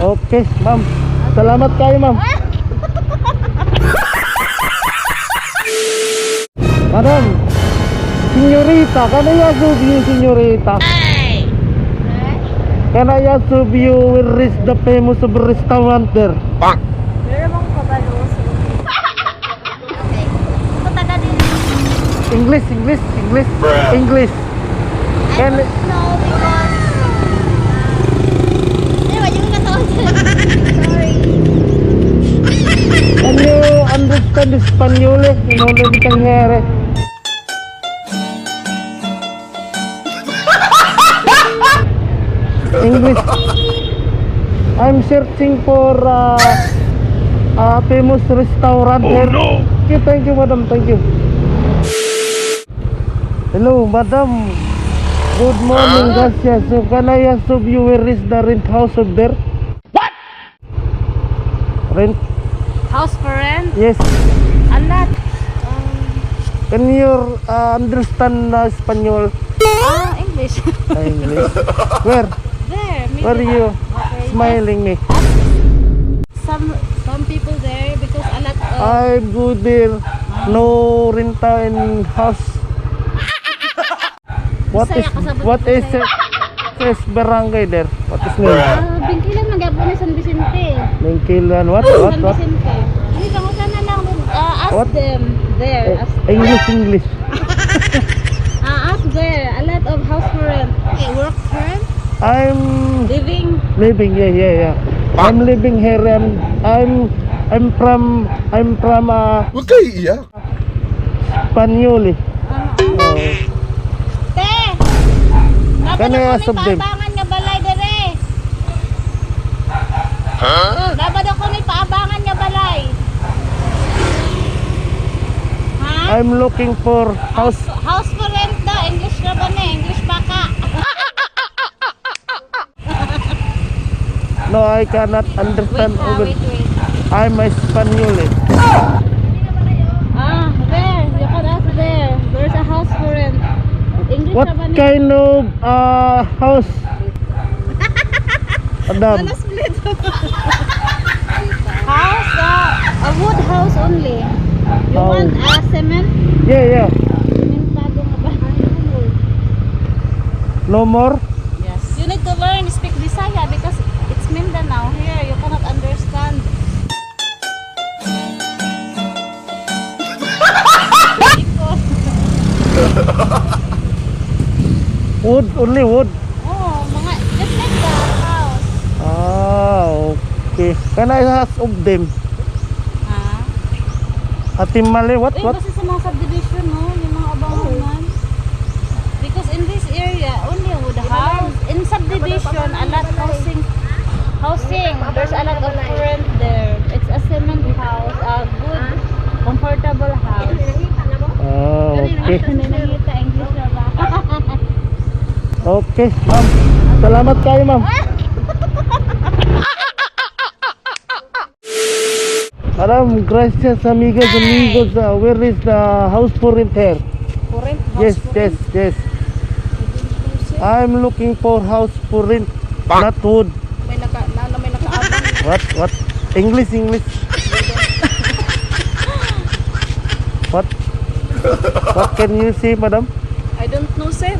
Okay, ma'am. Salamat kayo, ma'am. Madam, senyorita, can I ask you, senyorita? Can I ask you where is the famous restaurant there? Meron mong kabalos. Okay. Punta ka din. English. English. I Can don't know because... Anyway, yung kataon sila. Sorry. Can you understand Spanish? You know, lebih tangyari. English. I'm searching for a famous restaurant here. No! Thank you, madam. Thank you. Hello, madam. Good morning, gracias. So, can I ask of you where is the rent house of there? What? Rent? House for rent? Yes. And that? Can you understand Spanish? English. English. Where? There. Maybe Where are you okay. smiling me? Some people there because a lot of... I'm good there. No renta in house. What is this barangay there? What is name? Bingkilan magabon ni San Vicente. Bingkilan. What? San Vicente. Hindi ka sana lang ask What? them there. Ask English. ask there. A lot of house for rent. Okay, work for rent? I'm Living. Yeah. I'm living here. I'm from Huwag kayo iiyak. Spanioli. Te! Can I ask of them? Paabangan nga balay dere. Huh? Dapat ako may paabangan nga balay. Ha? I'm looking for house. House for rent daw. English na ba na? English baka. No, I cannot understand. Wait. I'm a Spanioli. There. You can ask there. There's a house for rent. English What na ba na? kind of house? Madam. House? A wood house only. You Oh. want a cement? Yeah. Cementado nga ba? No more? Yes. You need to learn speak Bisaya because it's Mindanao. Here, you cannot understand. Wood, only wood. Oh, mga, just like that house. Okay. Can I ask of them? Atimale, what? Kasi sa mga subdivision, no? Yung mga abangunan. Because in this area, only wood house. In subdivision, a lot housing. There's a lot of rent there. It's a cement house, a good, comfortable house. Okay. Nanangita, English na ba? Okay, ma'am. Salamat kayo, ma'am. Madam, gracias amigos. Where is the house for rent here? For rent? Yes. I'm looking for house for rent, not wood. May nakaabang. What? English. What can you say, madam? I don't know, sir.